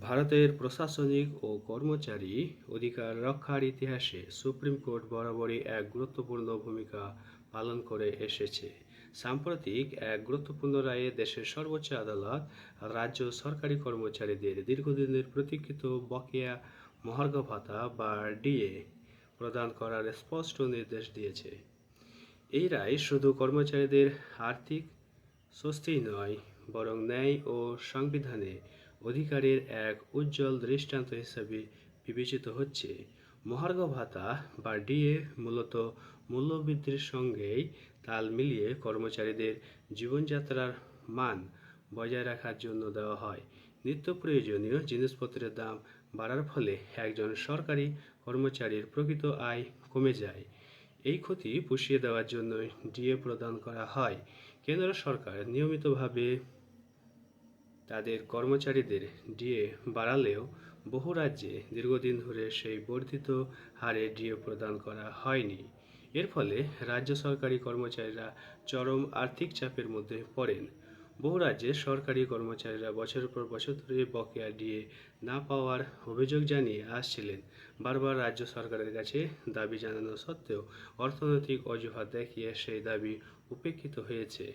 ভারতের প্রশাসনিক ও কর্মচারী অধিকার রক্ষার ইতিহাসে সুপ্রিম কোর্ট বরাবরই এক গুরুত্বপূর্ণ ভূমিকা পালন করে এসেছে। সাম্প্রতিক এক গুরুত্বপূর্ণ রায়ে দেশের সর্বোচ্চ আদালত রাজ্য সরকারি কর্মচারীদের দীর্ঘদিনের প্রতীক্ষিত বকেয়া মহার্ঘ ভাতা বা ডিএ প্রদান করার স্পষ্ট নির্দেশ দিয়েছে। এই রায় শুধু কর্মচারীদের আর্থিক স্বস্তিই নয়, বরং ন্যায় ও সংবিধানে অধিকারের এক উজ্জ্বল দৃষ্টান্ত হিসেবে বিবেচিত হচ্ছে। মহার্ঘ ভাতা বা ডিএ মূলত মূল্যবৃদ্ধির সঙ্গেই তাল মিলিয়ে কর্মচারীদের জীবনযাত্রার মান বজায় রাখার জন্য দেওয়া হয়। নিত্য প্রয়োজনীয় জিনিসপত্রের দাম বাড়ার ফলে একজন সরকারি কর্মচারীর প্রকৃত আয় কমে যায়। এই ক্ষতি পুষিয়ে দেওয়ার জন্য ডিএ প্রদান করা হয়। কেন্দ্র সরকার নিয়মিতভাবে তাদের কর্মচারীদের ডিএ বাড়ালেও বহু রাজ্যে দীর্ঘদিন ধরে সেই বর্ধিত হারে ডিএ প্রদান করা হয়নি। এর ফলে রাজ্য সরকারি কর্মচারীরা চরম আর্থিক চাপের মধ্যে পড়েন। বহু রাজ্যে সরকারি কর্মচারীরা বছরের পর বছর ধরে বকেয়া ডিএ না পাওয়ার অভিযোগ জানিয়ে আসছিলেন। বারবার রাজ্য সরকারের কাছে দাবি জানানো সত্ত্বেও অর্থনৈতিক অজুহাত দেখিয়ে সেই দাবি উপেক্ষিত হয়েছে।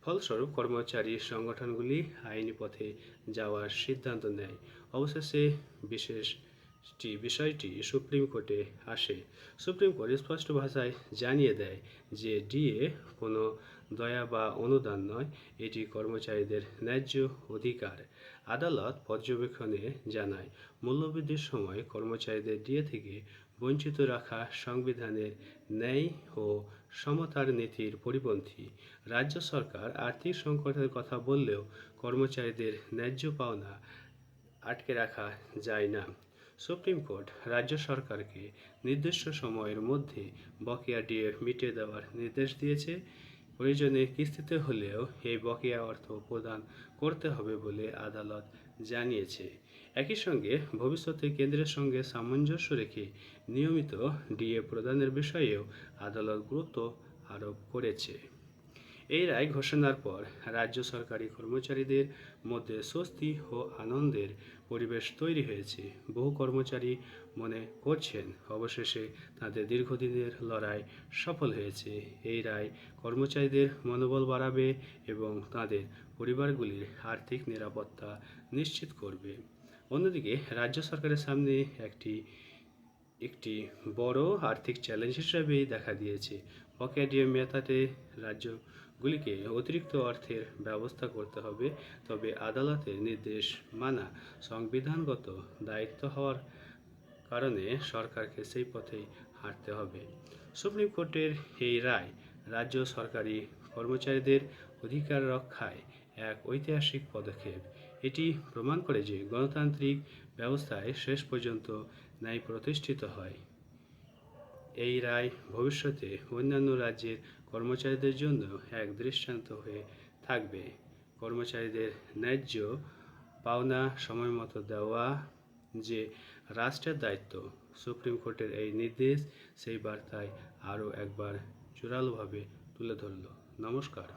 ফলস্বরূপ কর্মচারী সংগঠনগুলি আইনি পথে যাওয়ার সিদ্ধান্ত নেয়। অবশেষে বিষয়টি সুপ্রিম কোর্টে আসে। সুপ্রিম কোর্ট স্পষ্ট ভাষায় জানিয়ে দেয় যে ডিএ কোনো দয়া বা অনুদান নয়, এটি কর্মচারীদের ন্যায্য অধিকার। আদালত পর্যবেক্ষণে জানায়, মূল্যবৃদ্ধির সময় কর্মচারীদের ডিএ থেকে বঞ্চিত রাখা সংবিধানের ন্যায় ও সমতার নীতির পরিপন্থী। রাজ্য সরকার আর্থিক সংকটের কথা বললেও কর্মচারীদের ন্যায্য পাওনা আটকে রাখা যায় না। সুপ্রিম কোর্ট রাজ্য সরকারকে নির্দিষ্ট সময়ের মধ্যে বকেয়া ডিএ মিটিয়ে দেওয়ার নির্দেশ দিয়েছে। প্রয়োজনে কিস্তিতে হলেও এই বকেয়া অর্থ প্রদান করতে হবে বলে আদালত জানিয়েছে। একই সঙ্গে ভবিষ্যতে কেন্দ্রের সঙ্গে সামঞ্জস্য রেখে নিয়মিত ডিএ প্রদানের বিষয়েও আদালত গুরুত্ব আরোপ করেছে। এই রায় ঘোষণার পর রাজ্য সরকারি কর্মচারীদের মধ্যে স্বস্তি ও আনন্দের পরিবেশ তৈরি হয়েছে। বহু কর্মচারী মনে করছেন অবশেষে তাদের দীর্ঘদিনের লড়াই সফল হয়েছে। এই রায় কর্মচারীদের মনোবল বাড়াবে এবং তাদের পরিবারগুলির আর্থিক নিরাপত্তা নিশ্চিত করবে। অন্যদিকে রাজ্য সরকারের সামনে একটি বড় আর্থিক চ্যালেঞ্জ হিসেবেই দেখা দিয়েছে। বকেয়া ডিএ মেটাতে রাজ্যগুলিকে অতিরিক্ত অর্থের ব্যবস্থা করতে হবে, তবে আদালতের নির্দেশ মানা সংবিধানগত দায়িত্ব হওয়ার কারণে সরকারকে সেই পথেই হাঁটতে হবে। সুপ্রিম কোর্টের এই রায় রাজ্য সরকারি কর্মচারীদের অধিকার রক্ষায় এক ঐতিহাসিক পদক্ষেপ। এটি প্রমাণ করে যে গণতান্ত্রিক ব্যবস্থায় শেষ পর্যন্ত ন্যায় প্রতিষ্ঠিত হয়। এই রায় ভবিষ্যতে অন্যান্য রাজ্যের কর্মচারীদের জন্য এক দৃষ্টান্ত হয়ে থাকবে। কর্মচারীদের ন্যায্য পাওনা সময়মতো দেওয়া যে রাষ্ট্রের দায়িত্ব। সুপ্রিম কোর্টের এই নির্দেশ সেই বার্তায় আরও একবার জোরালোভাবে তুলে ধরল। নমস্কার।